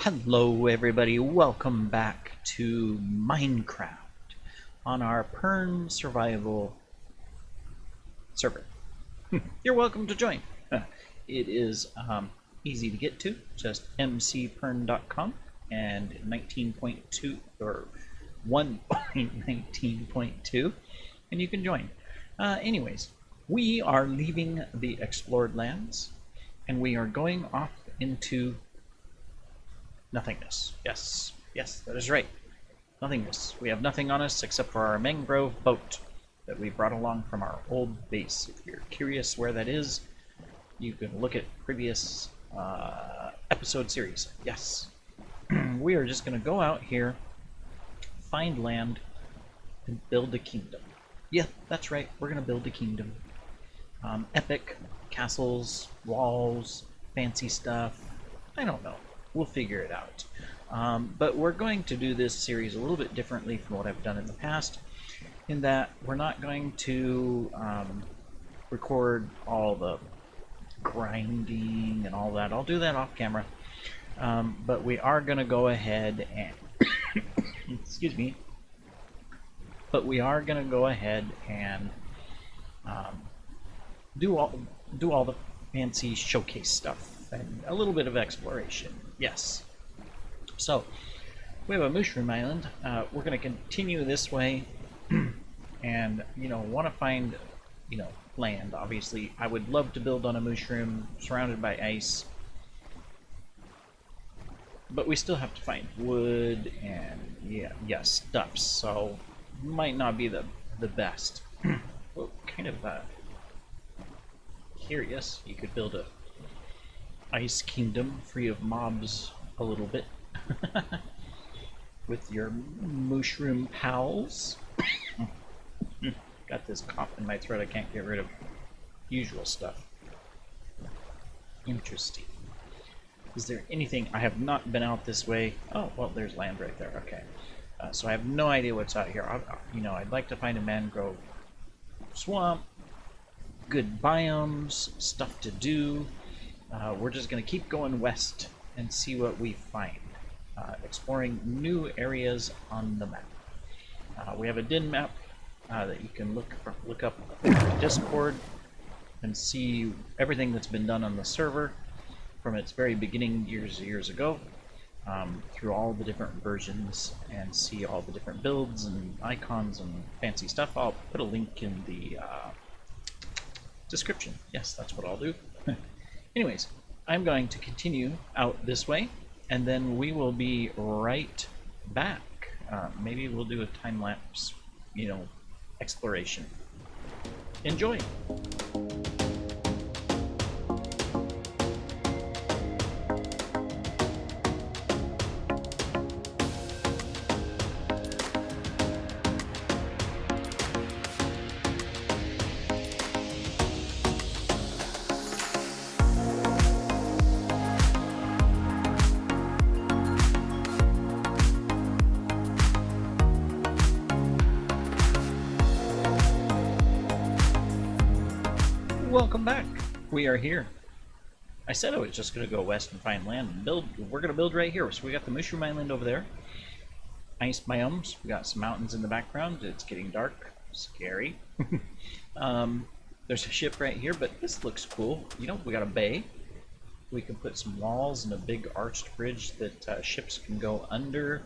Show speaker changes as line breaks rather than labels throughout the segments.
Hello everybody, welcome back to Minecraft on our Pern survival server. You're welcome to join. It is easy to get to, just mcpern.com and 19.2 or 1.19.2 and you can join. Anyways, we are leaving the explored lands and we are going off into nothingness. Yes, that is right. Nothingness. We have nothing on us except for our mangrove boat that we brought along from our old base. If you're curious where that is, you can look at previous episode series. Yes. We are just going to go out here, find land, and build a kingdom. Yeah, that's right. We're going to build a kingdom. Epic castles, walls, fancy stuff. I don't know. We'll figure it out. But we're going to do this series a little bit differently from what I've done in the past, in that we're not going to record all the grinding and all that. I'll do that off camera. But we are going to go ahead and excuse me. But we are going to go ahead and do all the fancy showcase stuff and a little bit of exploration. Yes. So we have a mushroom island. We're going to continue this way, and want to find land. Obviously, I would love to build on a mushroom surrounded by ice, but we still have to find wood and stuff. So might not be the best. Well, kind of curious. You could build a ice kingdom free of mobs a little bit with your mushroom pals. Got this cough in my throat I can't get rid of. Usual stuff. Interesting. Is there anything? I have not been out this way. Oh, well, there's land right there. Okay. So I have no idea what's out here. I'd like to find a mangrove swamp, good biomes, stuff to do. We're just going to keep going west and see what we find, exploring new areas on the map. We have a DIN map that you can look up in Discord and see everything that's been done on the server from its very beginning years ago, through all the different versions, and see all the different builds and icons and fancy stuff. I'll put a link in the description. Yes, that's what I'll do. Anyways, I'm going to continue out this way, and then we will be right back. Maybe we'll do a time-lapse, exploration. Enjoy! Welcome back. We are here. I said I was just going to go west and find land and build. We're going to build right here. So we got the mushroom island over there. Ice biomes. We got some mountains in the background. It's getting dark. Scary. There's a ship right here, but this looks cool. We got a bay. We can put some walls and a big arched bridge that ships can go under,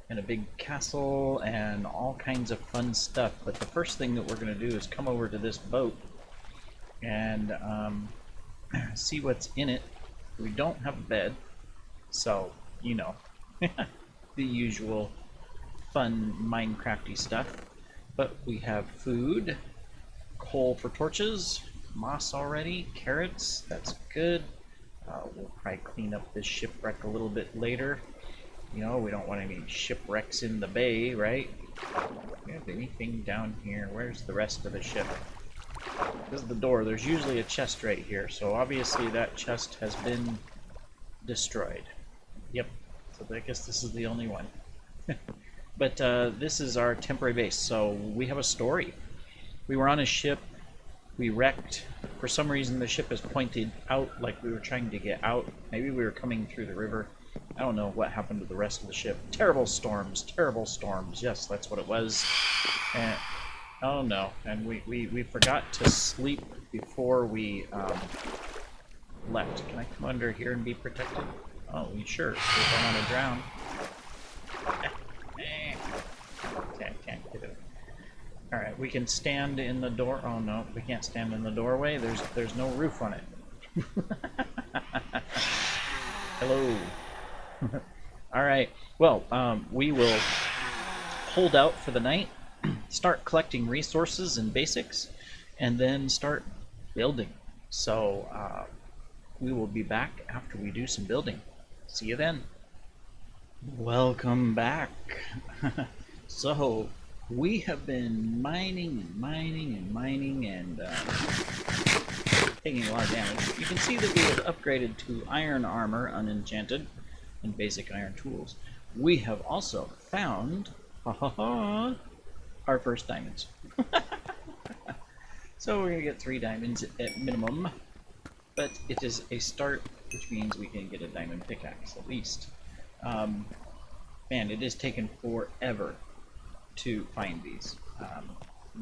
and a big castle and all kinds of fun stuff. But the first thing that we're going to do is come over to this boat and see what's in it. We don't have a bed, so the usual fun Minecrafty stuff, but we have food, coal for torches, moss already, carrots. That's good. We'll probably clean up this shipwreck a little bit later. We don't want any shipwrecks in the bay, right? Do we have anything down here? Where's the rest of the ship? This is the door. There's usually a chest right here, so obviously that chest has been destroyed. Yep, so I guess this is the only one. But this is our temporary base, so we have a story. We were on a ship, we wrecked. For some reason the ship is pointed out like we were trying to get out. Maybe we were coming through the river. I don't know what happened to the rest of the ship. Terrible storms, terrible storms. Yes, that's what it was. And oh no, and we forgot to sleep before we left. Can I come under here and be protected? Oh, sure. If I want to drown. Can't get it. Alright, we can stand in the door. Oh no, we can't stand in the doorway. There's no roof on it. Hello. Alright, well, we will hold out for the night, start collecting resources and basics, and then start building. So, we will be back after we do some building. See you then. Welcome back. So, we have been mining and taking a lot of damage. You can see that we have upgraded to iron armor, unenchanted, and basic iron tools. We have also found our first diamonds. So we're going to get 3 diamonds at minimum, but it is a start, which means we can get a diamond pickaxe at least. Man, it has taken forever to find these.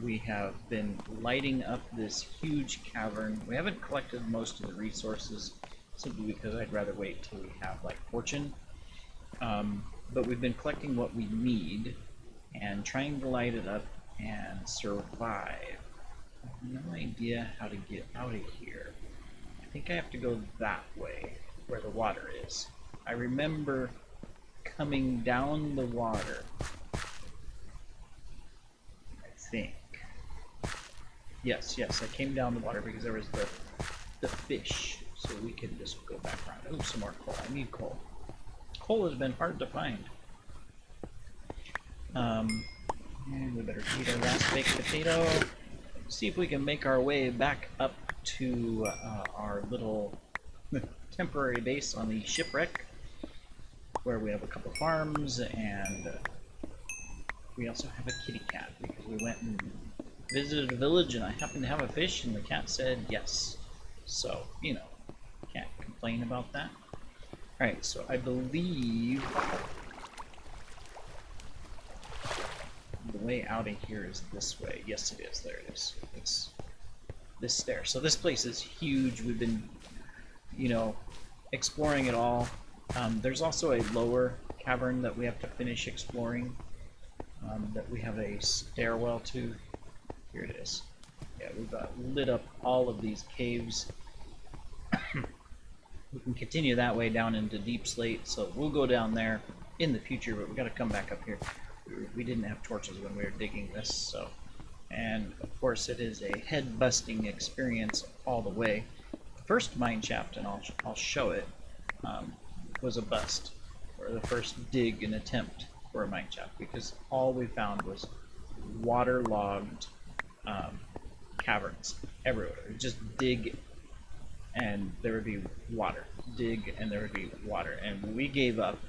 We have been lighting up this huge cavern. We haven't collected most of the resources simply because I'd rather wait till we have like fortune. But we've been collecting what we need and trying to light it up and survive. I have no idea how to get out of here. I think I have to go that way where the water is. I remember coming down the water. I think. Yes, I came down the water because there was the fish. So we can just go back around. Oh, some more coal. I need coal. Coal has been hard to find. And we better eat our last baked potato. See if we can make our way back up to our little temporary base on the shipwreck, where we have a couple farms, and we also have a kitty cat because we went and visited a village and I happened to have a fish and the cat said yes. So, you know, can't complain about that. Alright, so I believe the way out of here is this way. Yes, it is. There it is. It's this stair. So this place is huge. We've been, you know, exploring it all. There's also a lower cavern that we have to finish exploring, that we have a stairwell to. Here it is. Yeah, we've lit up all of these caves. We can continue that way down into Deep Slate, so we'll go down there in the future, but we got to come back up here. We didn't have torches when we were digging this, so. And of course it is a head-busting experience all the way. The first mine shaft, and I'll show it, was a bust, or the first dig and attempt for a mine shaft, because all we found was waterlogged caverns everywhere. Just dig and there would be water. Dig and there would be water. And we gave up.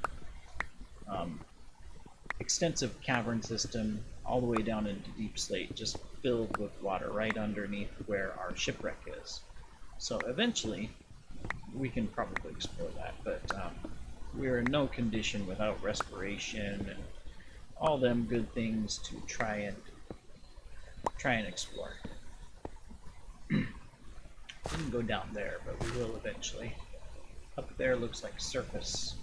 Extensive cavern system all the way down into Deep Slate, just filled with water right underneath where our shipwreck is. So eventually we can probably explore that, but we're in no condition without respiration and all them good things to try and explore. Didn't go down there, but we will eventually. Up there looks like surface.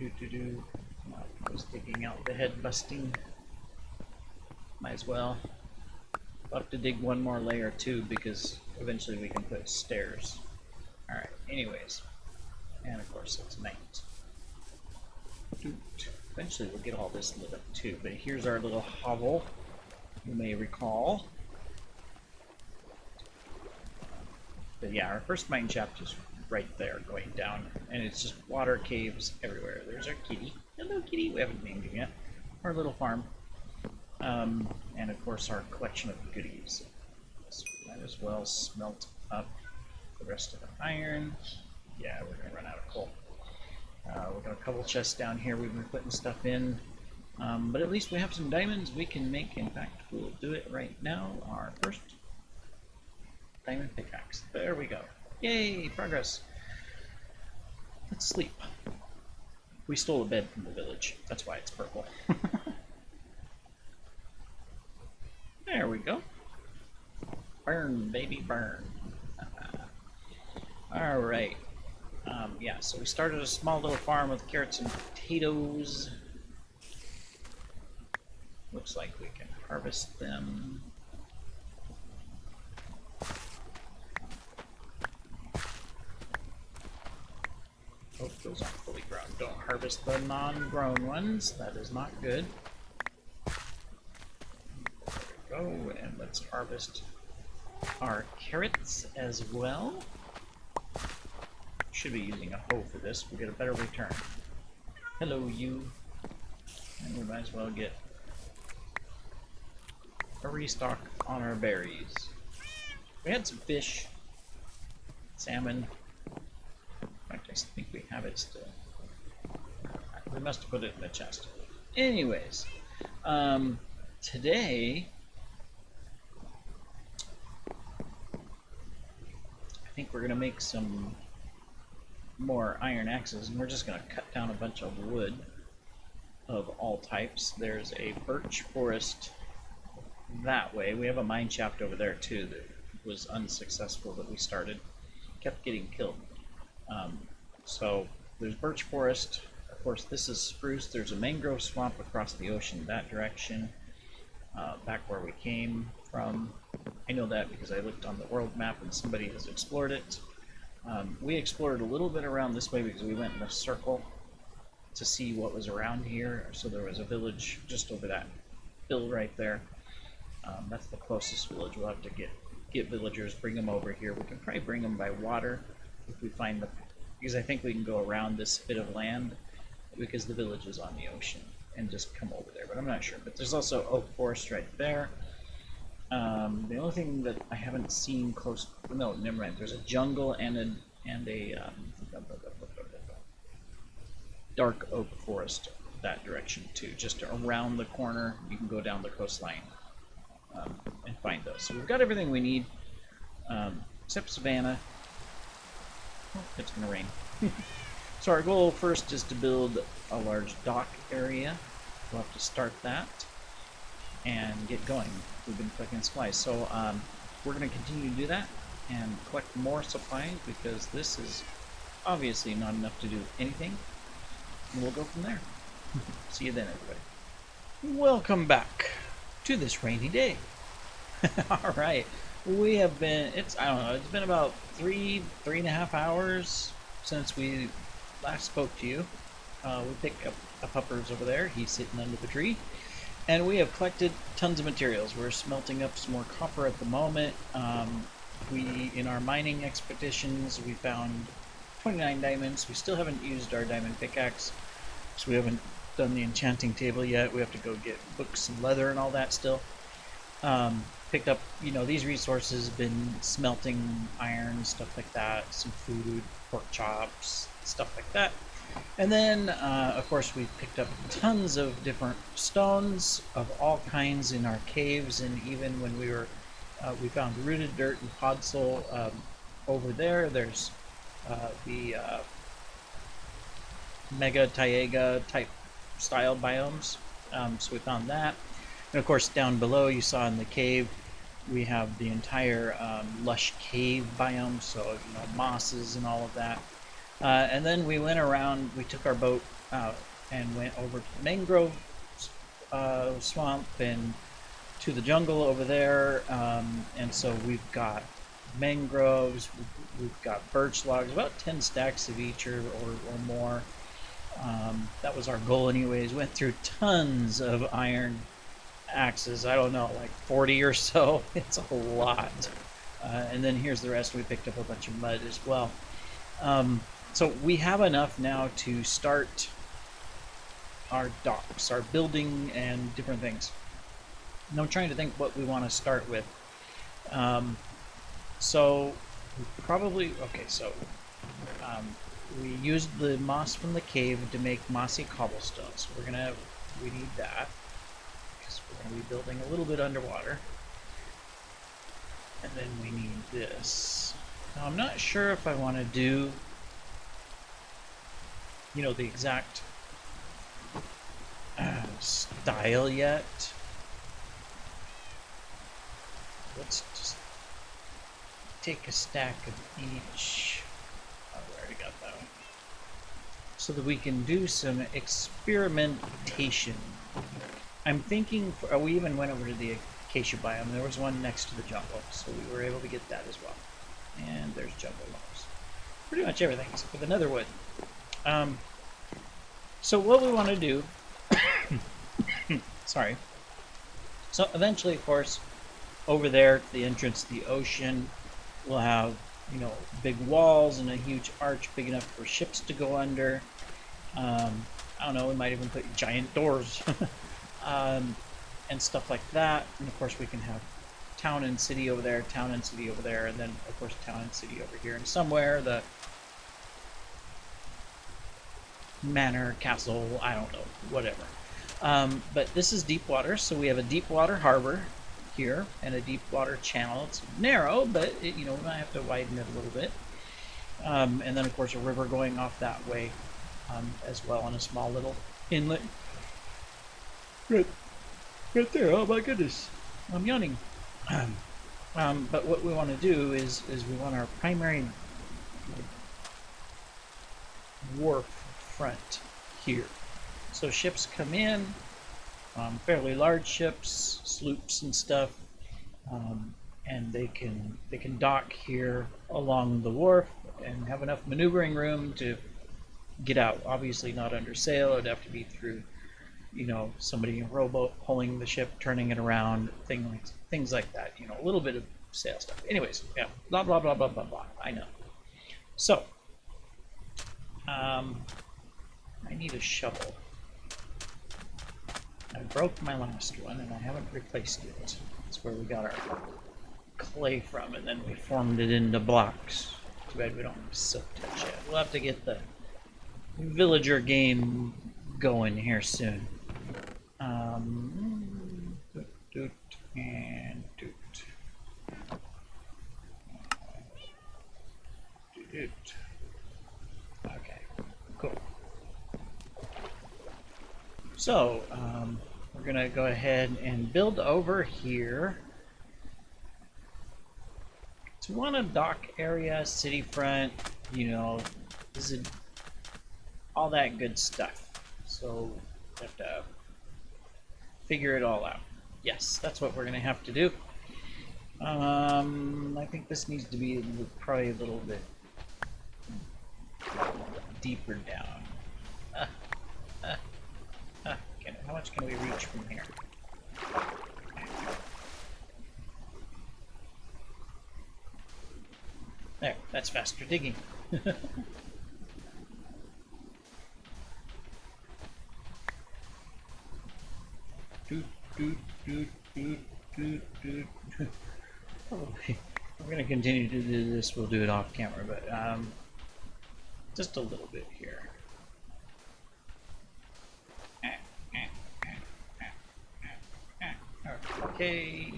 I was digging out the head busting. Might as well. We'll have to dig one more layer too, because eventually we can put stairs. Alright, anyways. And of course it's night. Eventually we'll get all this lit up too, but here's our little hovel, you may recall. But yeah, our first mine shaft is right there going down, and it's just water caves everywhere. There's our kitty. Hello kitty, we haven't named him yet. Our little farm. And of course our collection of goodies. So might as well smelt up the rest of the iron. Yeah, we're gonna run out of coal. We've got a couple chests down here we've been putting stuff in. But at least we have some diamonds we can make. In fact, we'll do it right now. Our first diamond pickaxe. There we go. Yay, progress. and sleep. We stole a bed from the village. That's why it's purple. There we go. Burn, baby, burn. Alright. Yeah, so we started a small little farm with carrots and potatoes. Looks like we can harvest them. Oh, those aren't fully grown. Don't harvest the non-grown ones. That is not good. There we go, and let's harvest our carrots as well. Should be using a hoe for this. We'll get a better return. Hello, you. And we might as well get a restock on our berries. We had some fish, salmon. In fact, I think we have it still. We must have put it in the chest. Anyways, today I think we're gonna make some more iron axes, and we're just gonna cut down a bunch of wood of all types. There's a birch forest that way. We have a mine shaft over there too that was unsuccessful that we started. Kept getting killed. So there's birch forest. Of course, this is spruce. There's a mangrove swamp across the ocean that direction, back where we came from. I know that because I looked on the world map and somebody has explored it. We explored a little bit around this way because we went in a circle to see what was around here. So there was a village just over that hill right there. That's the closest village. We'll have to get villagers, bring them over here. We can probably bring them by water if we find the, because I think we can go around this bit of land because the village is on the ocean and just come over there, but I'm not sure. But there's also oak forest right there. The only thing that I haven't seen close, no, never mind. There's a jungle and a dark oak forest that direction too. Just around the corner, you can go down the coastline and find those. So we've got everything we need, except Savannah. Oh, it's gonna rain. So our goal first is to build a large dock area. We'll have to start that and get going. We've been collecting supplies, so we're going to continue to do that and collect more supplies because this is obviously not enough to do anything, and we'll go from there. See you then, everybody. Welcome back to this rainy day. All right, we have been, I don't know, it's been about three and a half hours since we last spoke to you. We picked up a puppers over there. He's sitting under the tree. And we have collected tons of materials. We're smelting up some more copper at the moment. In our mining expeditions, we found 29 diamonds. We still haven't used our diamond pickaxe, so we haven't done the enchanting table yet. We have to go get books and leather and all that still. Picked up, these resources, been smelting iron, stuff like that, some food, pork chops, stuff like that. And then, of course, we picked up tons of different stones of all kinds in our caves, and even when we found rooted dirt and podzol over there. There's the mega taiga type style biomes, so we found that. And of course, down below, you saw in the cave, we have the entire lush cave biome, so mosses and all of that. And then we went around, we took our boat out and went over to the mangrove swamp and to the jungle over there. And so we've got mangroves, we've got birch logs, about 10 stacks of each or more. That was our goal anyways. Went through tons of iron axes, I don't know, like 40 or so. It's a lot. And then here's the rest. We picked up a bunch of mud as well. So we have enough now to start our docks, our building, and different things. And I'm trying to think what we want to start with. So we used the moss from the cave to make mossy cobblestone. So we need that because we're going to be building a little bit underwater. And then we need this. Now I'm not sure if I want to do you know, the exact style yet. Let's just take a stack of each. Oh, we already got that one. So that we can do some experimentation. I'm thinking, we even went over to the acacia biome. There was one next to the jungle, so we were able to get that as well. And there's jungle logs. Pretty much everything except for the netherwood. So what we want to do, sorry. So eventually, of course, over there to the entrance to the ocean, we'll have, you know, big walls and a huge arch big enough for ships to go under. I don't know, we might even put giant doors and stuff like that. And of course we can have town and city over there, town and city over there, and then of course town and city over here. And somewhere the manor, castle, I don't know, whatever. But this is deep water, so we have a deep water harbor here and a deep water channel. It's narrow, but it, you know, we might have to widen it a little bit. And then of course a river going off that way as well, and a small little inlet right there. Oh my goodness, I'm yawning. But what we want to do is we want our primary wharf front here. So ships come in, fairly large ships, sloops and stuff, and they can dock here along the wharf and have enough maneuvering room to get out. Obviously not under sail. It'd have to be through, you know, somebody in a rowboat pulling the ship, turning it around, things like that. You know, a little bit of sail stuff. Anyways, yeah, blah blah blah blah blah blah. I know. So, I need a shovel. I broke my last one and I haven't replaced it. That's where we got our clay from, and then we formed it into blocks. Too bad we don't have silk touch yet. We'll have to get the villager game going here soon. Doot and doot. Doot. Okay, cool. So, we're gonna go ahead and build over here. So we want a dock area, city front, you know, this is all that good stuff. So we have to figure it all out. Yes, that's what we're gonna have to do. I think this needs to be probably a little bit deeper down. How much can we reach from here? There, that's faster digging. Doot, doot, doot, doot, doot, doot. Probably, we're going to continue to do this. We'll do it off camera, but just a little bit here. Okay.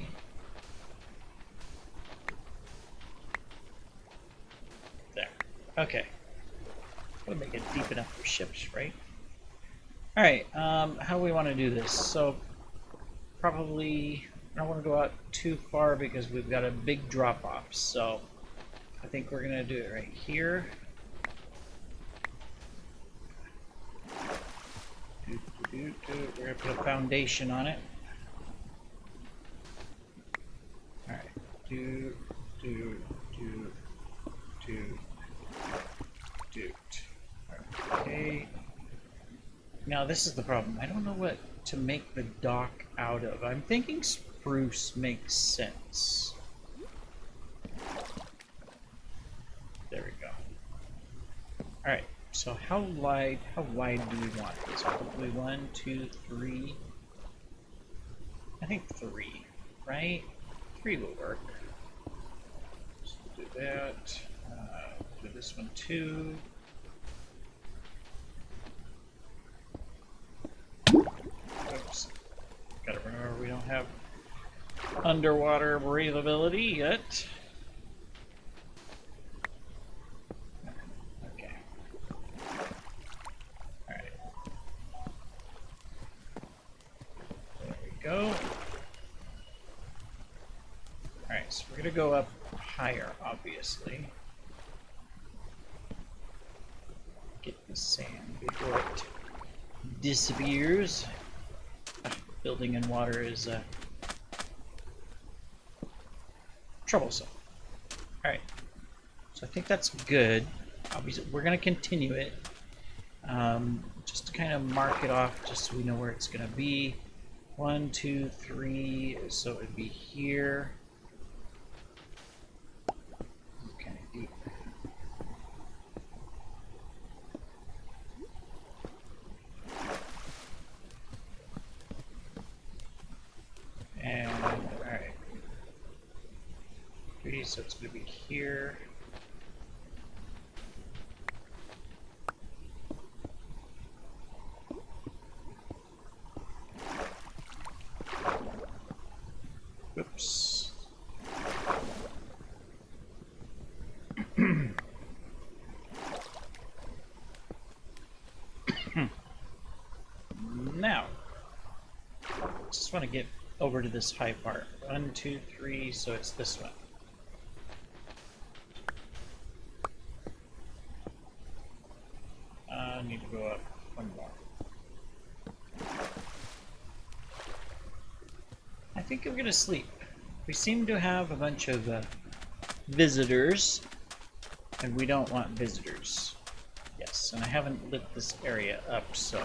There. Okay. We'll make it deep enough for ships, right? Alright, how do we want to do this? So, probably, I don't want to go out too far because we've got a big drop-off. So, I think we're going to do it right here. We're going to put a foundation on it. Alright. Okay. Now this is the problem. I don't know what to make the dock out of. I'm thinking spruce makes sense. There we go. Alright, so how wide do we want this? Probably 1, 2, 3. I think 3, right? 3 will work. So we'll do that. Do this one too. Oops. Gotta remember we don't have underwater breathability yet. Okay. we're gonna go up higher, obviously. Get the sand before it disappears. Building in water is troublesome. Alright, so I think that's good. Obviously, we're going to continue it. Just to kind of mark it off, just so we know where it's going to be. 1, 2, 3, so it would be here. Kind of deep. And, alright. 3, so it's going to be here. Oops. Now, just want to get over to this high part. 1, 2, 3, so it's this one. I need to go up one more. I think I'm gonna sleep. We seem to have a bunch of visitors, and we don't want visitors. Yes, and I haven't lit this area up, so...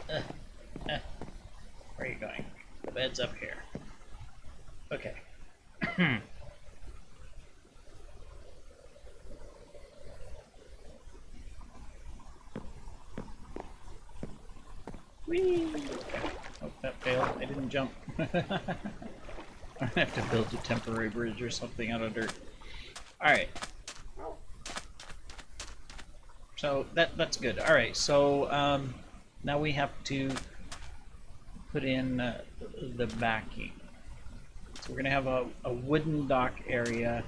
Where are you going? The bed's up here. Okay. Whee! Oh, that failed. I didn't jump. I have to build a temporary bridge or something out of dirt. Alright. So that's good. Alright, so now we have to put in the backing. So we're going to have a wooden dock area.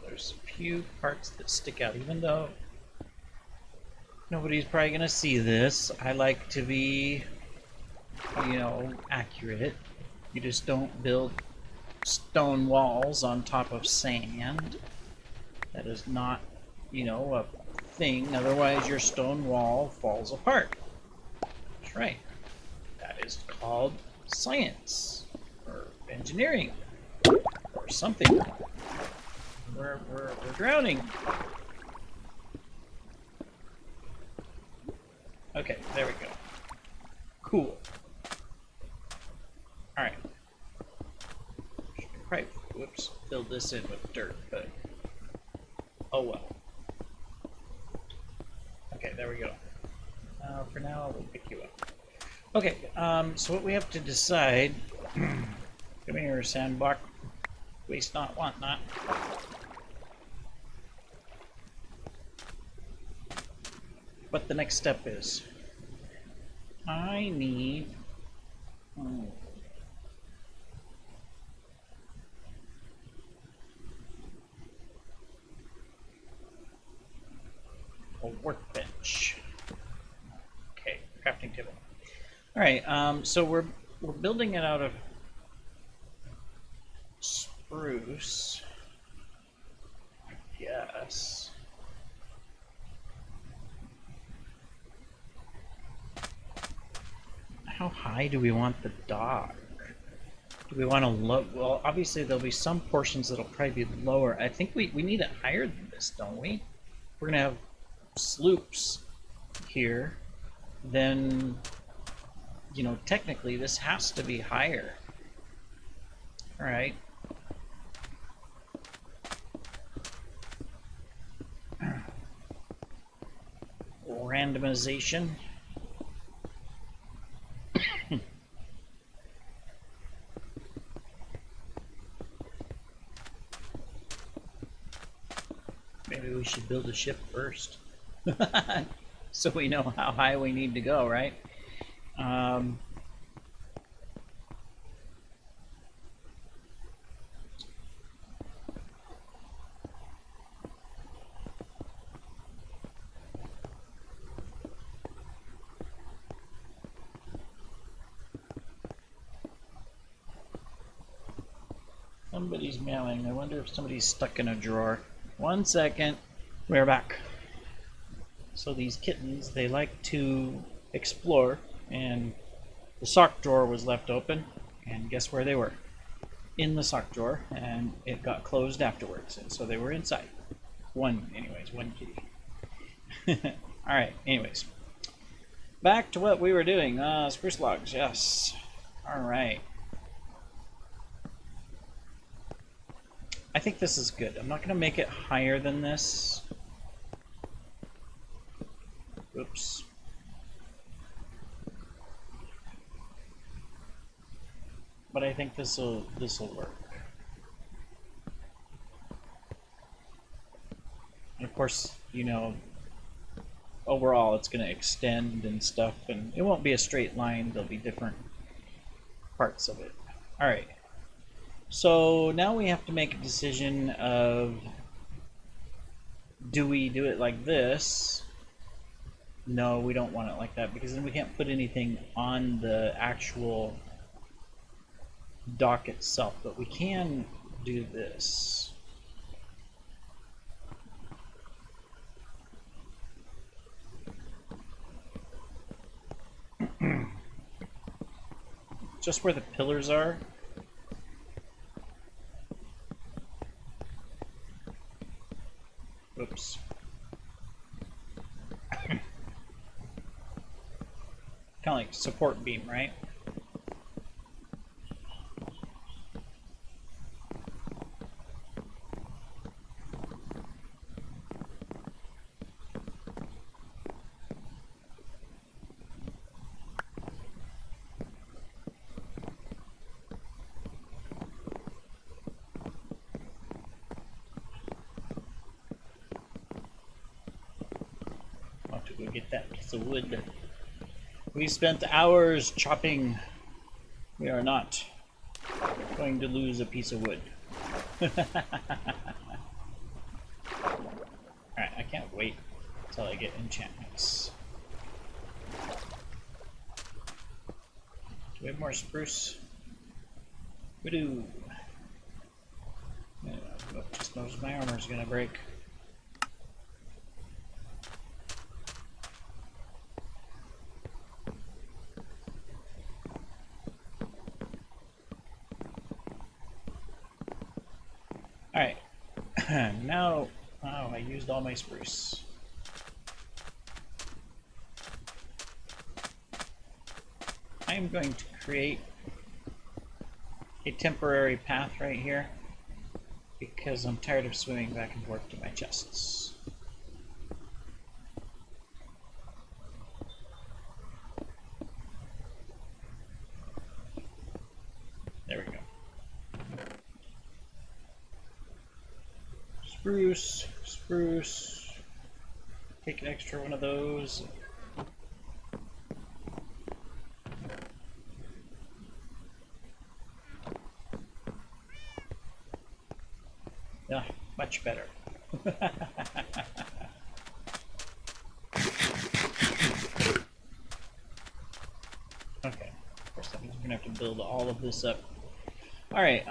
There's a few parts that stick out, even though nobody's probably gonna see this. I like to be, you know, accurate. You just don't build stone walls on top of sand. That is not, you know, a thing. Otherwise, your stone wall falls apart. That's right. That is called science or engineering or something. We're drowning. Okay, there we go. Cool. Alright. Should probably, whoops, fill this in with dirt, but oh well. Okay, there we go. For now, we'll pick you up. Okay, so what we have to decide... Come here, sandblock. Waste not, want not. What the next step is. I need... a workbench. Okay, crafting table. Alright, so we're building it out of spruce, I guess. How high do we want the dock? Do we want to well, obviously there'll be some portions that'll probably be lower. I think we need it higher than this, don't we? We're gonna have sloops here. Then, you know, technically this has to be higher. All right. Randomization. Maybe we should build a ship first. So we know how high we need to go, right? Somebody's meowing. I wonder if somebody's stuck in a drawer. 1 second. We're back. So these kittens, they like to explore, and the sock drawer was left open, and guess where they were? In the sock drawer, and it got closed afterwards, and so they were inside. One kitty. Alright, anyways. Back to what we were doing. Spruce logs, yes. Alright. I think this is good. I'm not going to make it higher than this. Oops. But I think this'll work. And of course, you know, overall it's going to extend and stuff, and it won't be a straight line. There'll be different parts of it. All right. So now we have to make a decision of, do we do it like this? No, we don't want it like that, because then we can't put anything on the actual dock itself, but we can do this. Just where the pillars are. Oops. Kind of like support beam, right? I'll have to go get that piece of wood. We spent hours chopping. We are not going to lose a piece of wood. Alright, I can't wait until I get enchantments. Do we have more spruce? We do. Just knows my armor's gonna break. Alright, now, oh, I used all my spruce. I am going to create a temporary path right here, because I'm tired of swimming back and forth to my chests. There we go. Spruce, spruce. Take an extra one of those. Yeah, much better. Okay, of course that means we're gonna have to build all of this up. All right,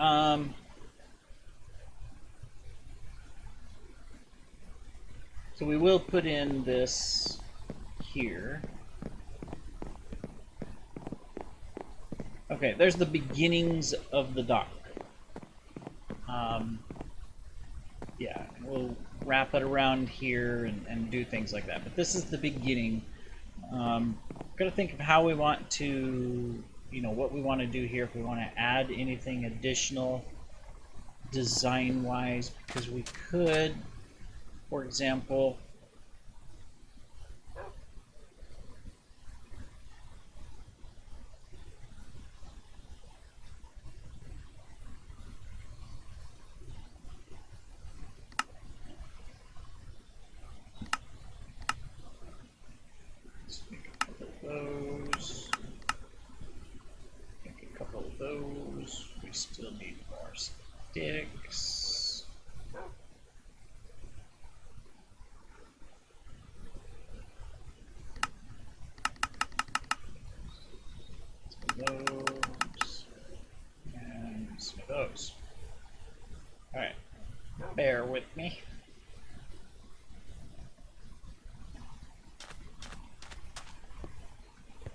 so we will put in this here. Okay, there's the beginnings of the dock. Yeah, we'll wrap it around here and do things like that. But this is the beginning. Got to think of how we want to, you know, what we want to do here. If we want to add anything additional design-wise, because we could, for example, those. Make a couple of those. We still need more sticks. Those and some of those. All right, bear with me.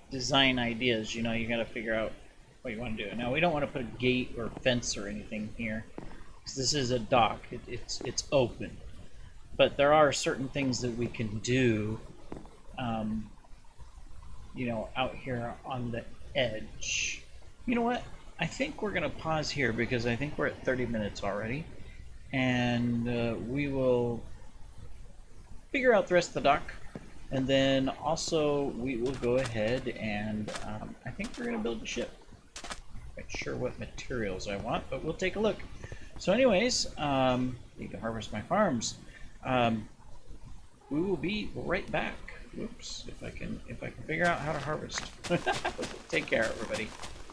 Design ideas, you know, you got to figure out what you want to do. Now, we don't want to put a gate or fence or anything here because this is a dock. It's open, but there are certain things that we can do, you know, out here on the edge. You know what? I think we're going to pause here because I think we're at 30 minutes already, and we will figure out the rest of the dock. And then also we will go ahead and I think we're going to build a ship. Not sure what materials I want, but we'll take a look. So anyways, need to harvest my farms. We will be right back. Whoops, if I can figure out how to harvest. Take care, everybody.